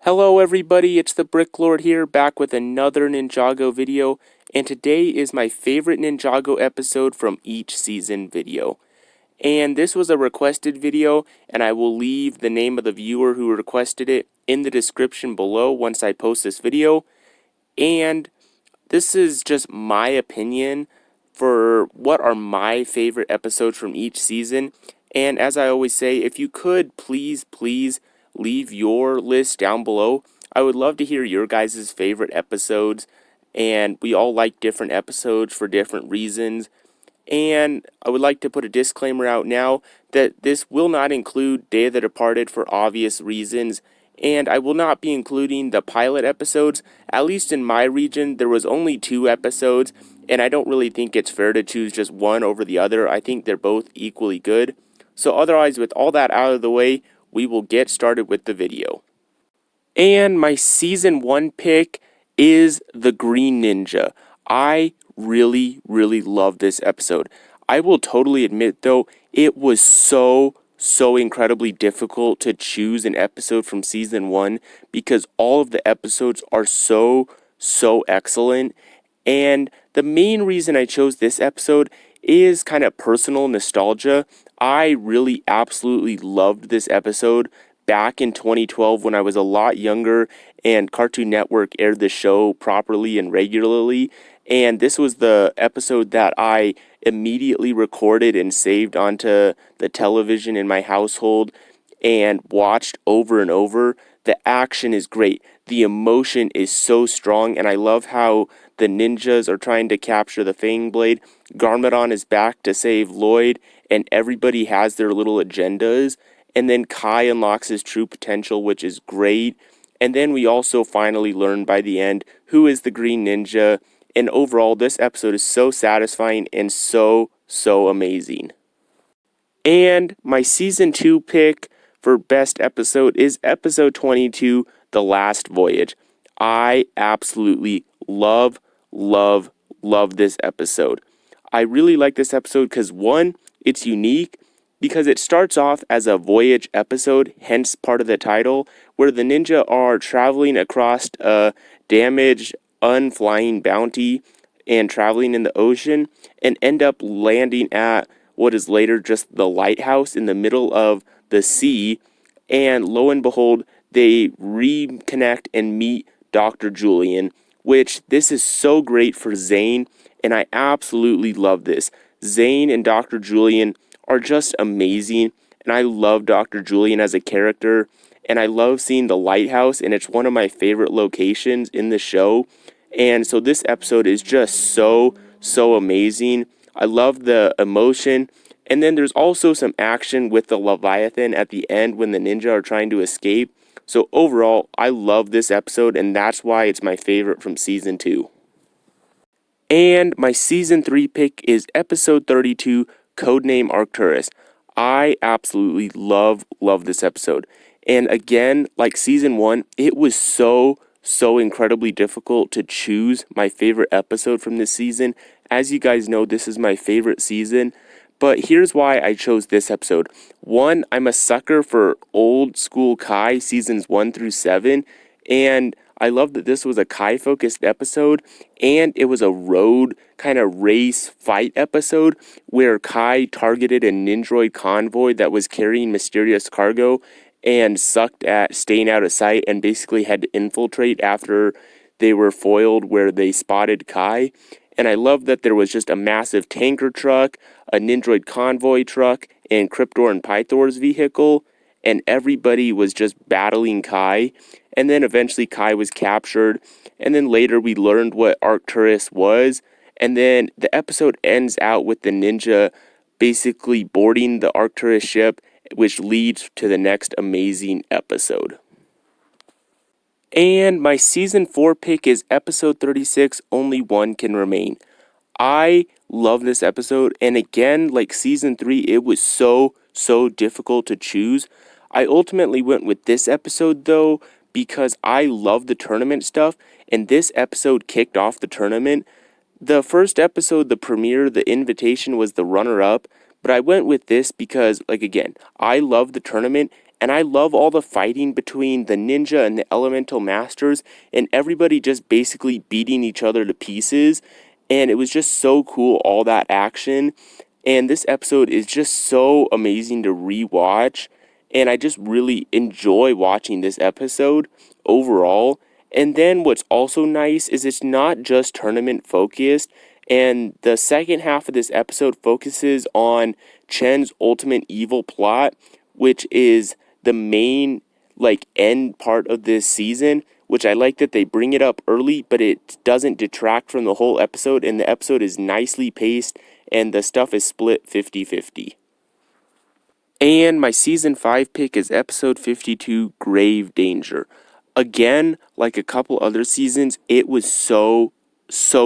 Hello everybody, it's the Brick Lord here, back with another Ninjago video, and today is my favorite Ninjago episode from each season video. And this was a requested video, and I will leave the name of the viewer who requested it in the description below once I post this video. And this is just my opinion for what are my favorite episodes from each season. And as I always say, if you could please leave your list down below. I would love to hear your guys' favorite episodes, and we all like different episodes for different reasons. And I would like to put a disclaimer out now that this will not include Day of the Departed for obvious reasons, and I will not be including the pilot episodes. At least in my region, there was only 2 episodes, and I don't really think it's fair to choose just one over the other. I think they're both equally good. So otherwise, with all that out of the way, we will get started with the video. And my season 1 pick is the Green Ninja. I really love this episode. I will totally admit though, it was so incredibly difficult to choose an episode from season 1 because all of the episodes are so excellent. And the main reason I chose this episode is kind of personal nostalgia. I really absolutely loved this episode back in 2012 when I was a lot younger and Cartoon Network aired the show properly and regularly. And this was the episode that I immediately recorded and saved onto the television in my household and watched over and over. The action is great. The emotion is so strong, and I love how the ninjas are trying to capture the Fang Blade. Garmadon is back to save Lloyd, and everybody has their little agendas. And then Kai unlocks his true potential, which is great. And then we also finally learn by the end who is the Green Ninja. And overall, this episode is so satisfying and so amazing. And my season 2 pick for best episode is episode 22, The Last Voyage. I absolutely love this episode. I really like this episode because, one, it's unique because it starts off as a voyage episode, hence part of the title, where the ninja are traveling across a damaged, unflying bounty and traveling in the ocean and end up landing at what is later just the lighthouse in the middle of the sea. And lo and behold, they reconnect and meet Dr. Julian, which this is so great for Zane, and I absolutely love this. Zane and Dr. Julian are just amazing, and I love Dr. Julian as a character, and I love seeing the lighthouse, and it's one of my favorite locations in the show. And so this episode is just so amazing. I love the emotion. And then there's also some action with the Leviathan at the end when the ninja are trying to escape. So overall, I love this episode, and that's why it's my favorite from season 2. And my season 3 pick is episode 32, Codename Arcturus. I absolutely love this episode. And again, like season 1, it was so incredibly difficult to choose my favorite episode from this season. As you guys know, this is my favorite season. But here's why I chose this episode. One, I'm a sucker for old school Kai seasons 1 through 7. And I love that this was a Kai-focused episode. And it was a road kind of race fight episode where Kai targeted a Ninjroid convoy that was carrying mysterious cargo and sucked at staying out of sight and basically had to infiltrate after they were foiled where they spotted Kai. And I love that there was just a massive tanker truck, a Ninjroid convoy truck, and Cryptor and Pythor's vehicle, and everybody was just battling Kai. And then eventually Kai was captured, and then later we learned what Arcturus was, and then the episode ends out with the ninja basically boarding the Arcturus ship, which leads to the next amazing episode. And my season 4 pick is episode 36, Only One Can Remain. I love this episode, and again, like season 3, it was so difficult to choose. I ultimately went with this episode though, because I love the tournament stuff, and this episode kicked off the tournament. The first episode, the premiere, the invitation was the runner-up, but I went with this because, like again, I love the tournament, And I love all the fighting between the ninja and the elemental masters, and everybody just basically beating each other to pieces. And it was just so cool, all that action. And this episode is just so amazing to rewatch. And I just really enjoy watching this episode overall. And then what's also nice is it's not just tournament focused. And the second half of this episode focuses on Chen's ultimate evil plot, which is the main end part of this season, which I like that they bring it up early, but it doesn't detract from the whole episode, and the episode is nicely paced, and the stuff is split 50-50. And my season 5 pick is episode 52, Grave Danger. Again, like a couple other seasons, it was so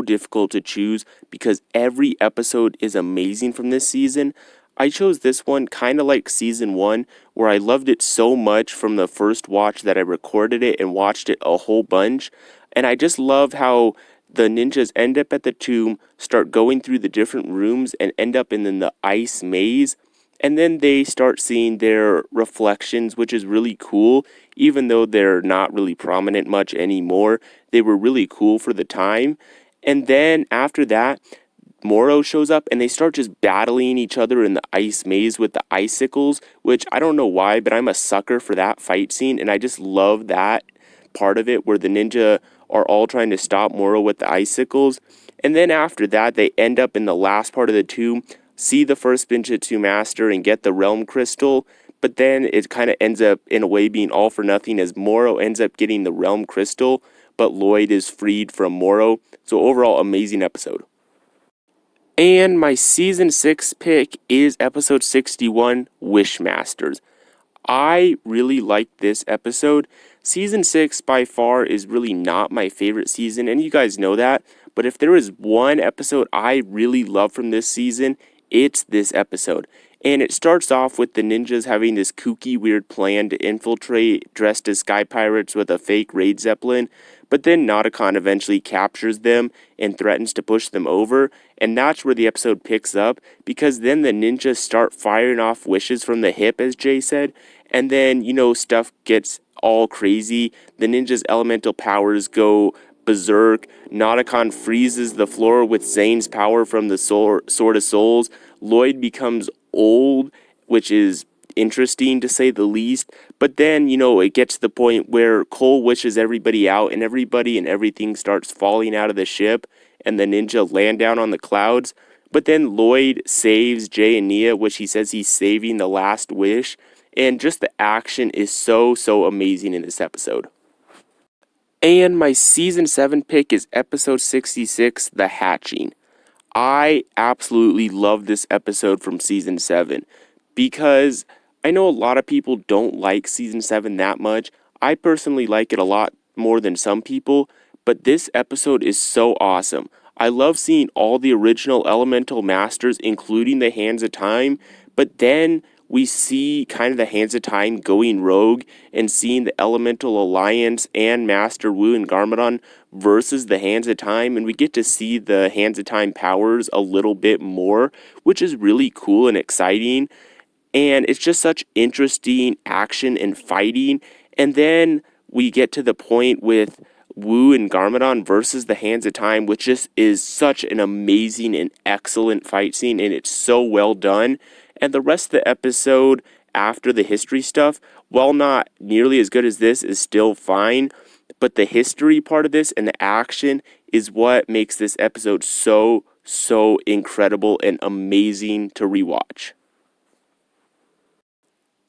difficult to choose because every episode is amazing from this season. I chose this one kind of like season 1, where I loved it so much from the first watch that I recorded it and watched it a whole bunch. And I just love how the ninjas end up at the tomb, start going through the different rooms, and end up in the ice maze. And then they start seeing their reflections, which is really cool. Even though they're not really prominent much anymore, they were really cool for the time. And then after that, Moro shows up and they start just battling each other in the ice maze with the icicles, which I don't know why, but I'm a sucker for that fight scene. And I just love that part of it where the ninja are all trying to stop Moro with the icicles. And then after that, they end up in the last part of the tomb, see the first Binjutsu master and get the realm crystal, but then it kind of ends up in a way being all for nothing as Moro ends up getting the realm crystal, but Lloyd is freed from Moro. So overall, amazing episode. And my season 6 pick is episode 61, Wishmasters. I really liked this episode. Season 6 by far is really not my favorite season, and you guys know that. But if there is one episode I really love from this season, it's this episode. And it starts off with the ninjas having this kooky weird plan to infiltrate dressed as sky pirates with a fake raid zeppelin. But then Nauticon eventually captures them and threatens to push them over. And that's where the episode picks up, because then the ninjas start firing off wishes from the hip, as Jay said. And then, stuff gets all crazy. The ninjas' elemental powers go berserk. Nauticon freezes the floor with Zane's power from the Sword of Souls. Lloyd becomes old, which is interesting to say the least. But then, it gets to the point where Cole wishes everybody out and everybody and everything starts falling out of the ship and the ninja land down on the clouds. But then Lloyd saves Jay and Nia, which he says he's saving the last wish. And just the action is so amazing in this episode. And my season 7 pick is episode 66, The Hatching. I absolutely love this episode from season 7 because I know a lot of people don't like season 7 that much. I personally like it a lot more than some people, but this episode is so awesome. I love seeing all the original elemental masters, including the Hands of Time, but then we see kind of the Hands of Time going rogue and seeing the Elemental Alliance and Master Wu and Garmadon versus the Hands of Time, and we get to see the Hands of Time powers a little bit more, which is really cool and exciting. And it's just such interesting action and fighting. And then we get to the point with Wu and Garmadon versus the Hands of Time, which just is such an amazing and excellent fight scene, and it's so well done. And the rest of the episode after the history stuff, while not nearly as good as this, is still fine. But the history part of this and the action is what makes this episode so incredible and amazing to rewatch.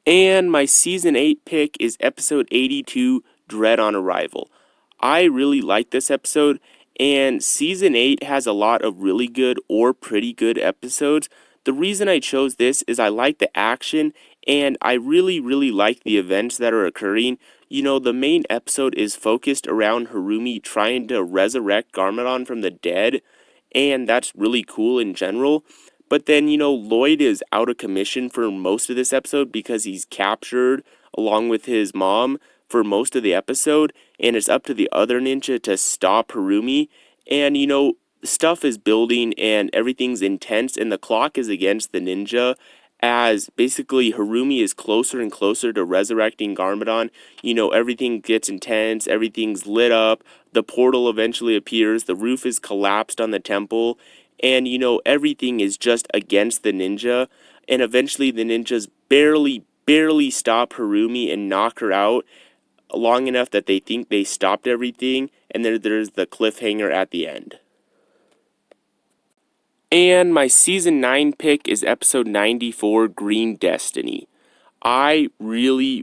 And my season 8 pick is episode 82, Dread on Arrival. I really like this episode, and season 8 has a lot of really good or pretty good episodes. The reason I chose this is I like the action, and I really like the events that are occurring. The main episode is focused around Harumi trying to resurrect Garmadon from the dead, and that's really cool in general. But then, Lloyd is out of commission for most of this episode because he's captured along with his mom for most of the episode, and it's up to the other ninja to stop Harumi. And, stuff is building and everything's intense, and the clock is against the ninja as basically Harumi is closer and closer to resurrecting Garmadon. Everything gets intense, everything's lit up, the portal eventually appears, the roof is collapsed on the temple, and everything is just against the ninja, and eventually the ninjas barely stop Harumi and knock her out long enough that they think they stopped everything, and then there's the cliffhanger at the end. And my season 9 pick is episode 94, Green Destiny. I really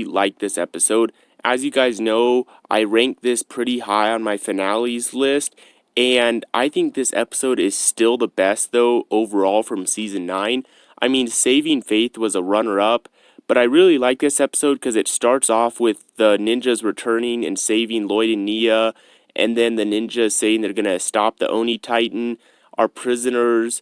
like this episode. As you guys know, I rank this pretty high on my finales list, and I think this episode is still the best, though, overall from season 9. I mean, Saving Faith was a runner-up, but I really like this episode because it starts off with the ninjas returning and saving Lloyd and Nia, and then the ninjas saying they're going to stop the Oni Titan, our prisoners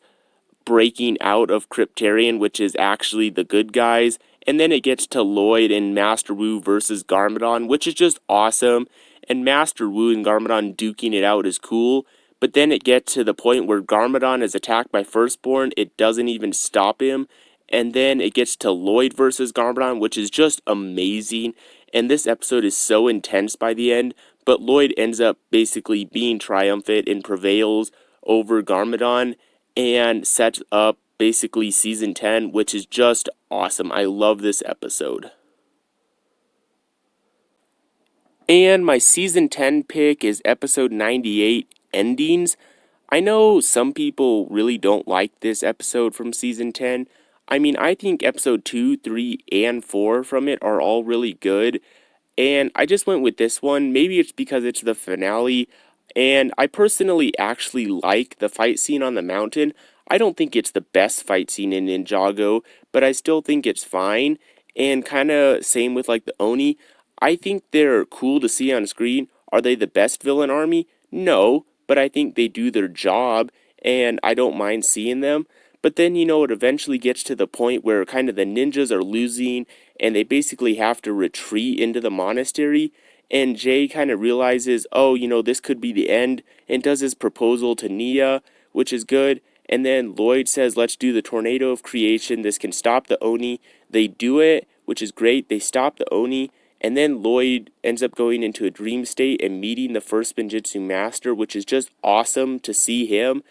breaking out of Cryptarian, which is actually the good guys, and then it gets to Lloyd and Master Wu versus Garmadon, which is just awesome, and Master Wu and Garmadon duking it out is cool, but then it gets to the point where Garmadon is attacked by Firstborn, it doesn't even stop him, and then it gets to Lloyd versus Garmadon, which is just amazing, and this episode is so intense by the end, but Lloyd ends up basically being triumphant and prevails over Garmadon, and sets up basically season 10, which is just awesome. I love this episode. And my season 10 pick is episode 98, Endings. I know some people really don't like this episode from season 10. I mean, I think episode 2, 3, and 4 from it are all really good. And I just went with this one. Maybe it's because it's the finale. And I personally actually like the fight scene on the mountain. I don't think it's the best fight scene in Ninjago, but I still think it's fine. And kind of same with like the Oni. I think they're cool to see on screen. Are they the best villain army? No, but I think they do their job, and I don't mind seeing them. But then, it eventually gets to the point where kind of the ninjas are losing, and they basically have to retreat into the monastery. And Jay kind of realizes, oh, this could be the end, and does his proposal to Nia, which is good. And then Lloyd says, let's do the tornado of creation. This can stop the Oni. They do it, which is great. They stop the Oni. And then Lloyd ends up going into a dream state and meeting the first Spinjitzu master, which is just awesome to see him.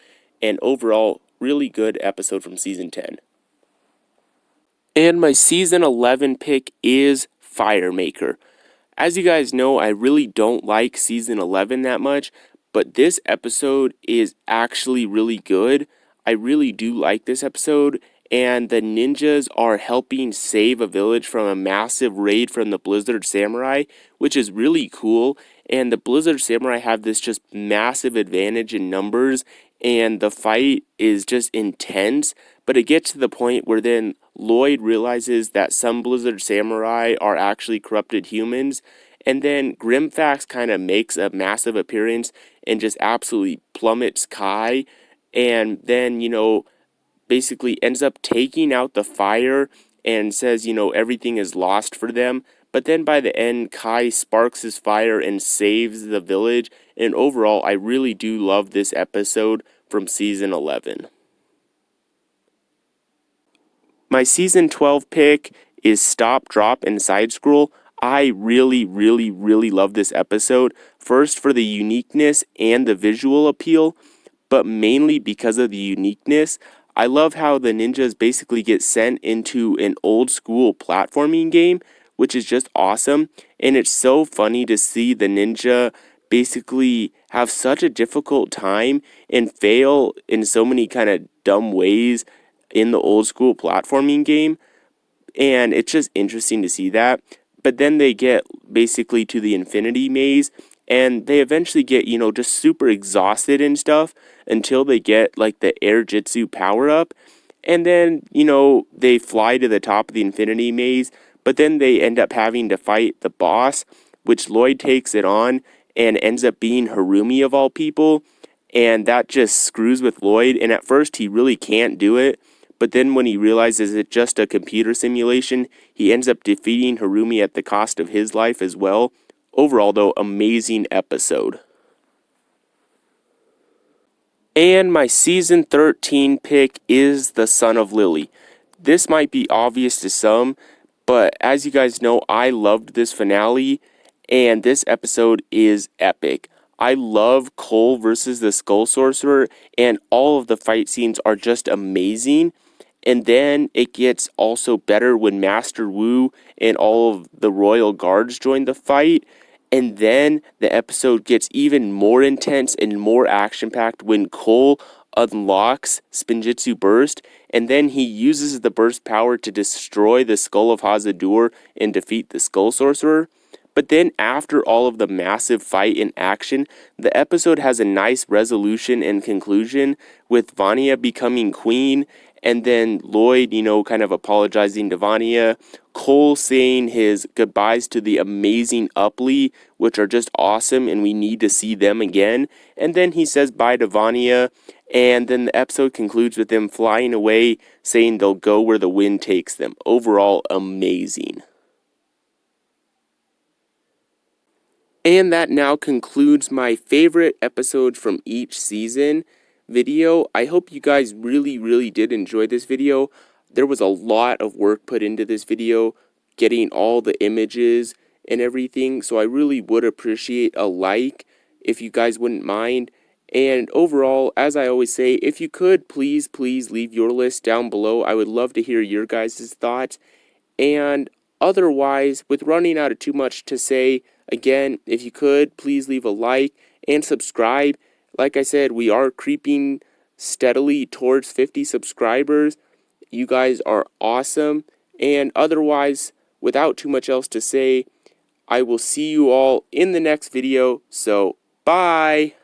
And overall, really good episode from season 10. And my season 11 pick is Firemaker. As you guys know, I really don't like season 11 that much, but this episode is actually really good. I really do like this episode, and the ninjas are helping save a village from a massive raid from the Blizzard Samurai, which is really cool. And the Blizzard Samurai have this just massive advantage in numbers, and the fight is just intense. But it gets to the point where then Lloyd realizes that some Blizzard Samurai are actually corrupted humans, and then Grimfax kind of makes a massive appearance and just absolutely plummets Kai, and then, basically ends up taking out the fire and says, everything is lost for them. But then by the end, Kai sparks his fire and saves the village. And overall, I really do love this episode from season 11. My season 12 pick is Stop, Drop, and Side Scroll. I really love this episode. First, for the uniqueness and the visual appeal, but mainly because of the uniqueness. I love how the ninjas basically get sent into an old school platforming game, which is just awesome. And it's so funny to see the ninja basically have such a difficult time and fail in so many kind of dumb ways in the old school platforming game. And it's just interesting to see that. But then they get basically to the Infinity Maze, and they eventually get, just super exhausted and stuff until they get like the Air Jitsu power up. And then, they fly to the top of the Infinity Maze, but then they end up having to fight the boss, which Lloyd takes it on and ends up being Harumi of all people. And that just screws with Lloyd. And at first he really can't do it. But then when he realizes it's just a computer simulation, he ends up defeating Harumi at the cost of his life as well. Overall, though, amazing episode. And my season 13 pick is The Son of Lily. This might be obvious to some, but as you guys know, I loved this finale, and this episode is epic. I love Cole versus the Skull Sorcerer, and all of the fight scenes are just amazing. And then it gets also better when Master Wu and all of the royal guards join the fight. And then the episode gets even more intense and more action-packed when Cole unlocks Spinjitzu Burst, and then he uses the burst power to destroy the Skull of Hazadur and defeat the Skull Sorcerer. But then after all of the massive fight and action, the episode has a nice resolution and conclusion with Vanya becoming queen, and then Lloyd, kind of apologizing to Vanya, Cole saying his goodbyes to the amazing Upley, which are just awesome, and we need to see them again. And then he says bye to Vanya, and then the episode concludes with them flying away, saying they'll go where the wind takes them. Overall, amazing. And that now concludes my favorite episodes from each season video. I hope you guys really did enjoy this video. There was a lot of work put into this video, getting all the images and everything, so I really would appreciate a like if you guys wouldn't mind. And overall, as I always say, if you could, please leave your list down below. I would love to hear your guys' thoughts. And otherwise, with running out of too much to say, again, if you could, please leave a like and subscribe. Like I said, we are creeping steadily towards 50 subscribers. You guys are awesome. And otherwise, without too much else to say, I will see you all in the next video. So, bye!